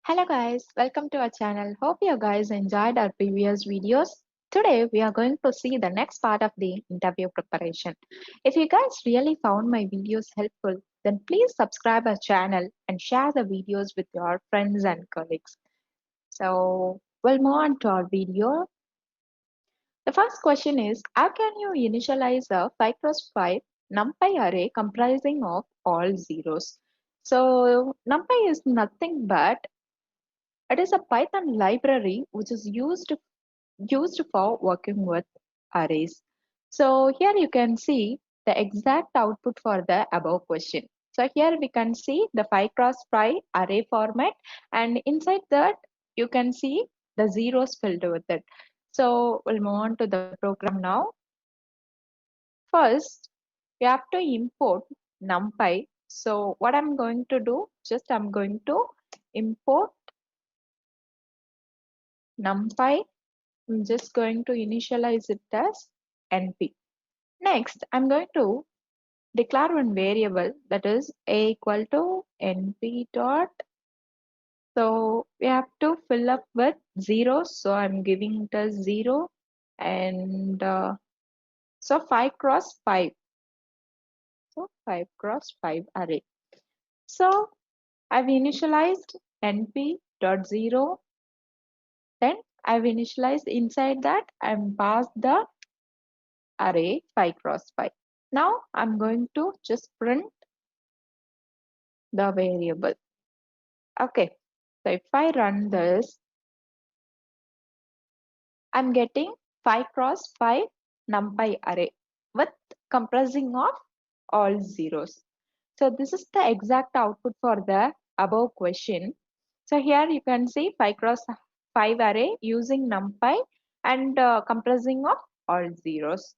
Hello guys, welcome to our channel. Hope you guys enjoyed our previous videos. Today we are going to see the next part of the interview preparation. If you guys really found my videos helpful, then please subscribe our channel and share the videos with your friends and colleagues. So we'll move on to our video. The first question is, how can you initialize a 5x5 NumPy array comprising of all zeros? So NumPy is nothing but it is a Python library which is used for working with arrays. So here you can see the exact output for the above question. So here we can see the 5x5 array format, and inside that you can see the zeros filled with it. So we'll move on to the program now. First, we have to import NumPy. So what I'm going to do, just I'm going to import NumPy. I'm just going to initialize it as NP. Next, I'm going to declare one variable that is a equal to NP dot. So we have to fill up with zeros. So I'm giving it as 0 and so 5x5. So 5x5 array. So I've initialized NP dot 0. Then I've initialized inside that I'm passed the array 5x5. Now I'm going to just print the variable. Okay, so if I run this, I'm getting 5x5 NumPy array with comprising of all zeros. So this is the exact output for the above question. So here you can see 5x5 array using NumPy and comprising of all zeros.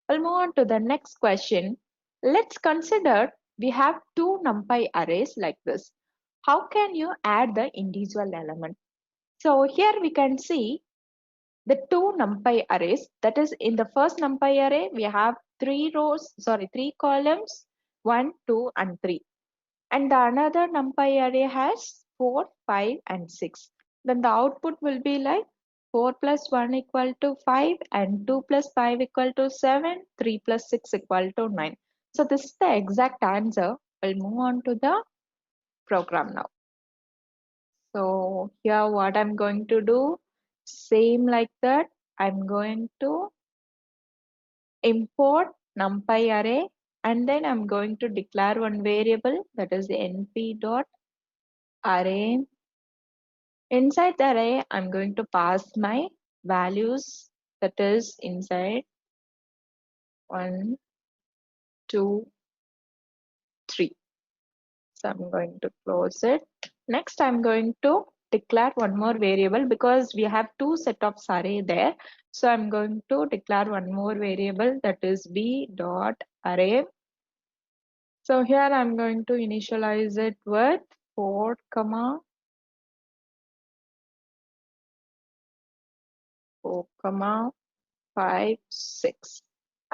We'll move on to the next question. Let's consider we have two NumPy arrays like this. How can you add the individual element? So here we can see the two NumPy arrays. That is, in the first NumPy array, we have three columns, 1, 2, and 3. And the another NumPy array has 4, 5, and 6. Then the output will be like 4 plus 1 equal to 5 and 2 plus 5 equal to 7, 3 plus 6 equal to 9. So this is the exact answer. We'll move on to the program now. So here what I'm going to do, same like that, I'm going to import NumPy array and then I'm going to declare one variable that is np dot array. Inside the array, I'm going to pass my values that is inside 1, 2, 3. So I'm going to close it. Next, I'm going to declare one more variable because we have two set of array there. So I'm going to declare one more variable that is b dot array. So here I'm going to initialize it with 4, 4, 5, 6.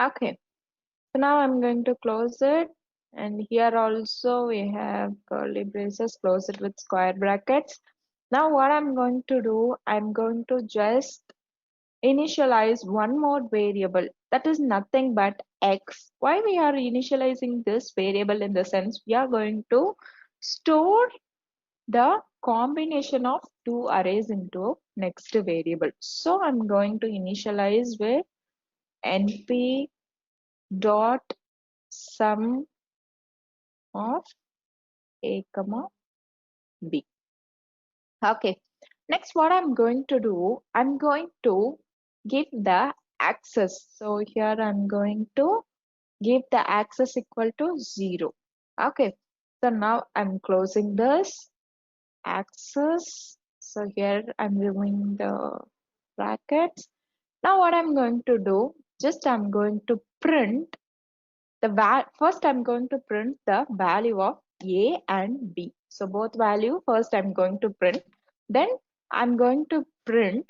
Okay. So now I'm going to close it, and here also we have curly braces, close it with square brackets. Now what I'm going to do, I'm going to just initialize one more variable that is nothing but x. Why we are initializing this variable? In the sense we are going to store the combination of two arrays into next variable. So I'm going to initialize with np dot sum of a comma b. Okay, next what I'm going to do, I'm going to give the access. So here I'm going to give the access equal to 0. Okay, so now I'm closing this access. So here I'm removing the brackets. Now what I'm going to do, just I'm going to print first I'm going to print the value of a and b. So both value first I'm going to print. Then I'm going to print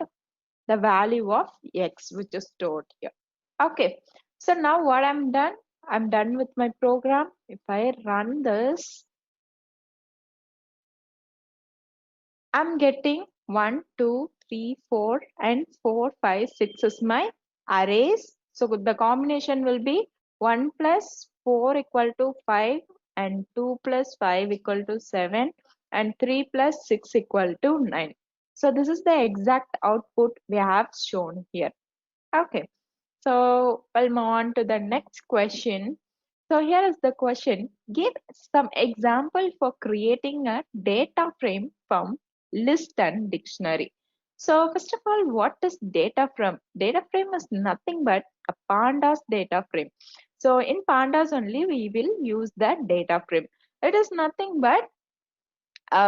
the value of x which is stored here. Okay. So now what I'm done with my program. If I run this, I'm getting 1, 2, 3, 4, and 4, 5, 6 is my arrays. So the combination will be 1 plus 4 equal to 5, and 2 plus 5 equal to 7, and 3 plus 6 equal to 9. So this is the exact output we have shown here. Okay. So we'll move on to the next question. So here is the question. Give some example for creating a data frame from list and dictionary. So first of all, what is data frame? Data frame is nothing but a pandas data frame. So in pandas only we will use that data frame. It is nothing but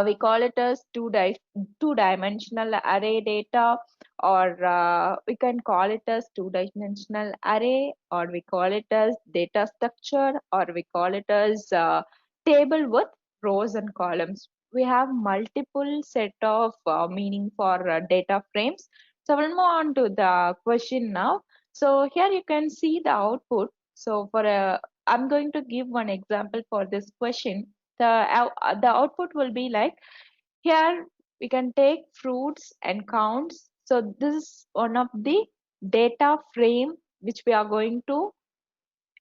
we call it as two-dimensional array data, or we can call it as two-dimensional array, or we call it as data structure, or we call it as table with rows and columns. We have multiple set of meaning for data frames. So we'll move on to the question now. So here you can see the output. So I'm going to give one example for this question. The output will be like, here we can take fruits and counts. So this is one of the data frame which we are going to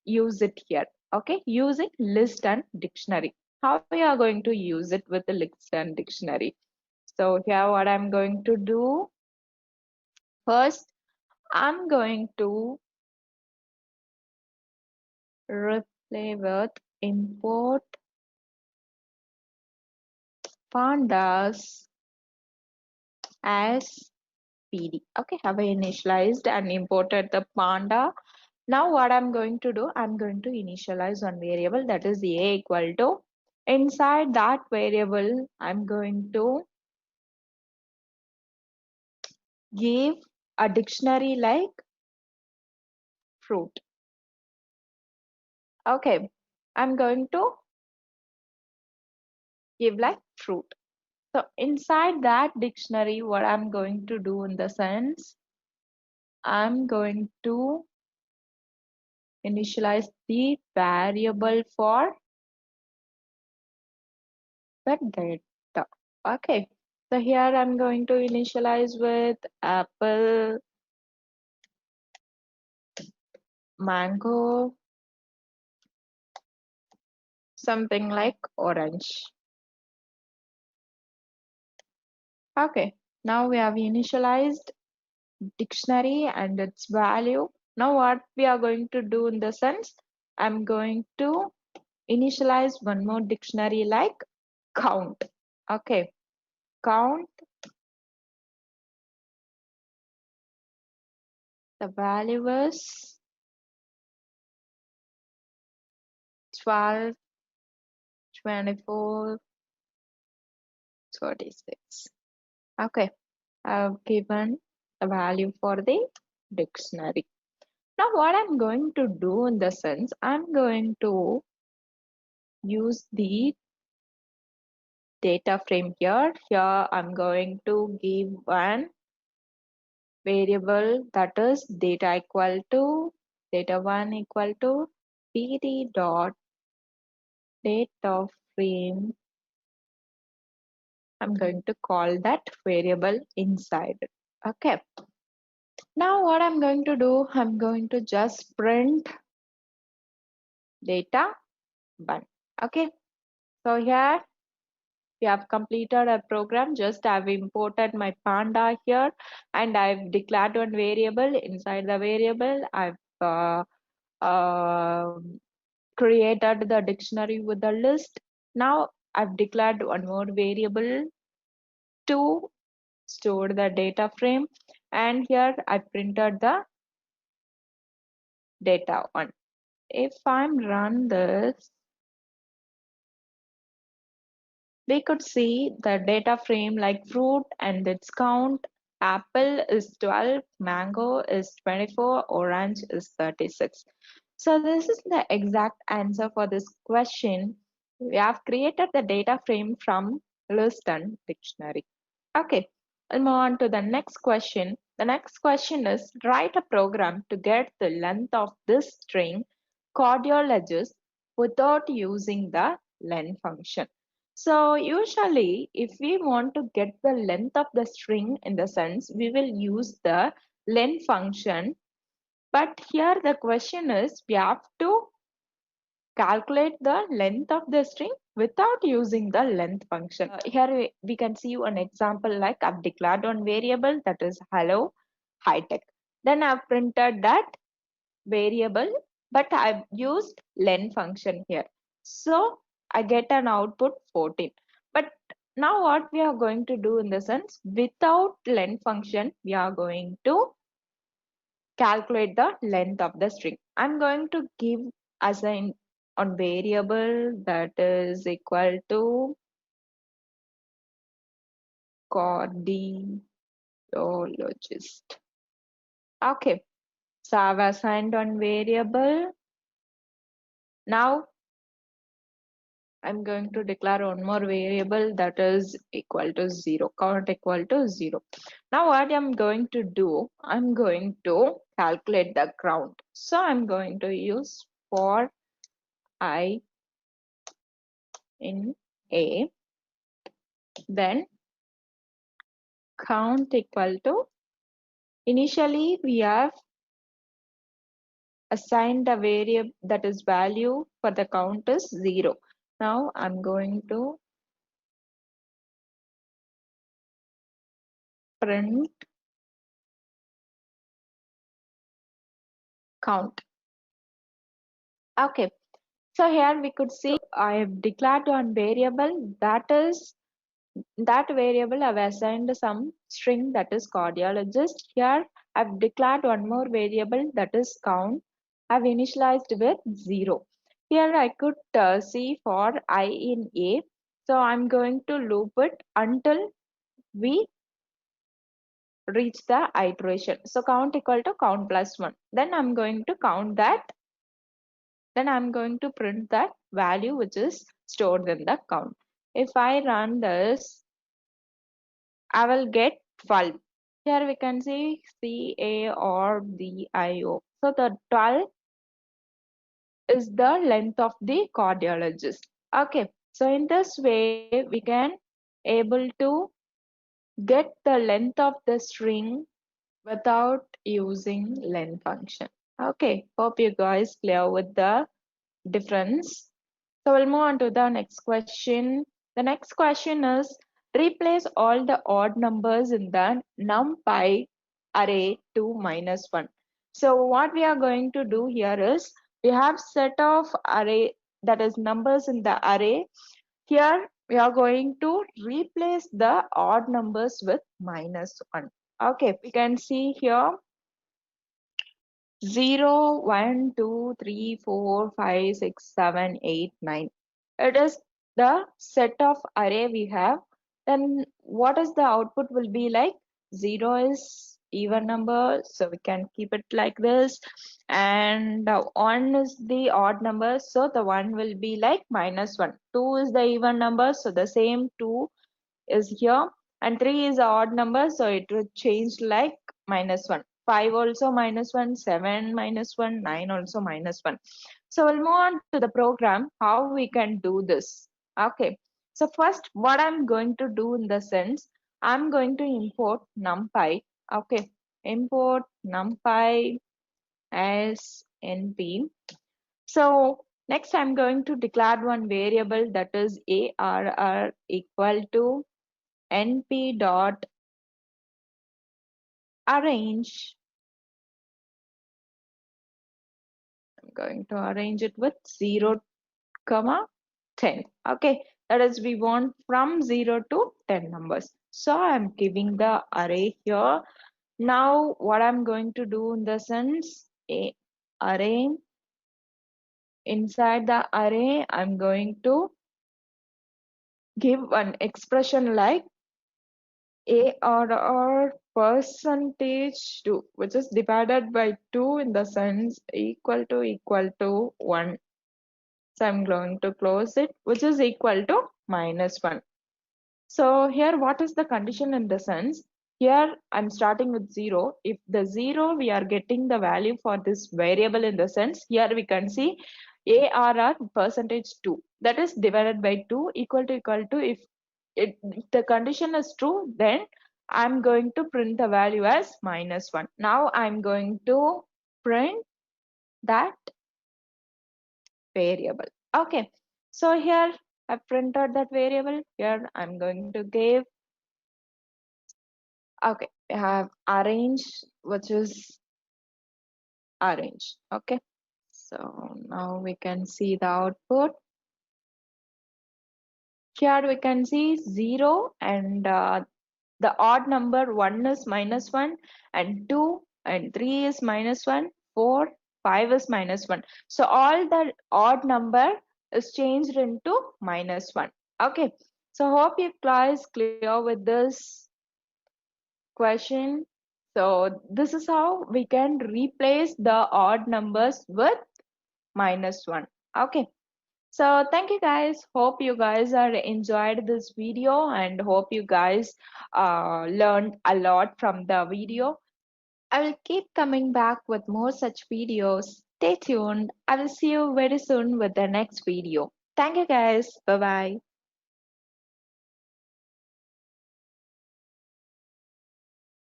use it here. Okay, using list and dictionary. How we are going to use it with the list and dictionary? So here what I'm going to do, first I'm going to replay with import pandas as PD. Okay, have I initialized and imported the panda? Now what I'm going to do, I'm going to initialize one variable, that is a equal to. Inside that variable, I'm going to give a dictionary like fruit. Okay, I'm going to give like fruit. So inside that dictionary, what I'm going to do in the sense, I'm going to initialize the variable for the data. Okay, so here I'm going to initialize with apple, mango, something like orange. Okay, now we have initialized dictionary and its value. Now what we are going to do in the sense, I'm going to initialize one more dictionary like count. Okay, count, the value is 12, 24, 36. Okay, I've given the value for the dictionary. Now what I'm going to do in the sense, I'm going to use the data frame here. Here I'm going to give one variable, that is data equal to data1 equal to pd dot data frame. I'm going to call that variable inside it. Okay. Now what I'm going to do, I'm going to just print data1. Okay. So here we have completed a program. Just I've imported my panda here, and I've declared one variable. Inside the variable, I've uh, created the dictionary with the list. Now I've declared one more variable to store the data frame, and here I printed the data one. If I'm run this, we could see the data frame like fruit and its count. Apple is 12, mango is 24, orange is 36. So this is the exact answer for this question. We have created the data frame from list and dictionary. Okay, we'll move on to the next question. The next question is, write a program to get the length of this string cardiologist without using the len function. So usually if we want to get the length of the string in the sense, we will use the len function. But here the question is, we have to calculate the length of the string without using the length function. Here we can see an example like I've declared one variable that is hello high tech. Then I've printed that variable, but I've used len function here. So I get an output 14. But now what we are going to do in the sense, without len function, we are going to calculate the length of the string. I'm going to give assign on variable that is equal to cardiologist. Okay, so I've assigned on variable. Now I'm going to declare one more variable that is equal to 0, count equal to 0. Now what I'm going to do, I'm going to calculate the count. So I'm going to use for I in A, then count equal to, initially we have assigned a variable that is value for the count is 0. Now I'm going to print count. Okay, so here we could see I have declared one variable that variable I've assigned some string that is cardiologist. Here I've declared one more variable that is count. I've initialized with 0. Here I could see for I in A. So I'm going to loop it until we reach the iteration. So count equal to count plus 1. Then I'm going to count that. Then I'm going to print that value which is stored in the count. If I run this, I will get 12. Here we can see CARDIO. So the 12 is the length of the cardiologist. Okay, so in this way we can able to get the length of the string without using len function. Okay, hope you guys clear with the difference. So we'll move on to the next question. The next question is, replace all the odd numbers in the NumPy array to -1. So what we are going to do here is, we have set of array that is numbers in the array. Here we are going to replace the odd numbers with -1. Okay, we can see here 0, 1, 2, 3, 4, 5, 6, 7, 8, 9. It is the set of array we have. Then what is the output will be like? 0 is even number, so we can keep it like this. And 1 is the odd number, so the 1 will be like -1. 2 is the even number, so the same 2 is here, and 3 is an odd number, so it will change like -1. 5 also -1, 7 -1, 9 also -1. So we'll move on to the program how we can do this. Okay, so first what I'm going to do in the sense, I'm going to import NumPy. Okay, import NumPy as np. So next I'm going to declare one variable that is arr equal to np dot arrange. I'm going to arrange it with 0, 10. Okay, that is we want from 0 to 10 numbers. So I'm giving the array here. Now what I'm going to do in the sense, a array, inside the array I'm going to give an expression like ARR percentage 2, which is divided by 2 in the sense equal to 1. So I'm going to close it, which is equal to -1. So here what is the condition in the sense? Here I'm starting with 0. If the 0 we are getting the value for this variable in the sense, here we can see ARR percentage 2. that is divided by 2 equal to if the condition is true, then I'm going to print the value as -1. Now I'm going to print that variable. Okay, so here I've printed that variable. Here I'm going to give, okay, I have arrange, which is arrange. Okay, so now we can see the output. Here we can see 0 and the odd number 1 is -1 and 2 and 3 is -1, 4, 5 is -1. So all the odd number is changed into -1. Okay, so hope you guys clear with this question. So this is how we can replace the odd numbers with -1. Okay. So thank you guys. Hope you guys are enjoyed this video and hope you guys learned a lot from the video. I will keep coming back with more such videos. Stay tuned. I will see you very soon with the next video. Thank you guys. Bye bye.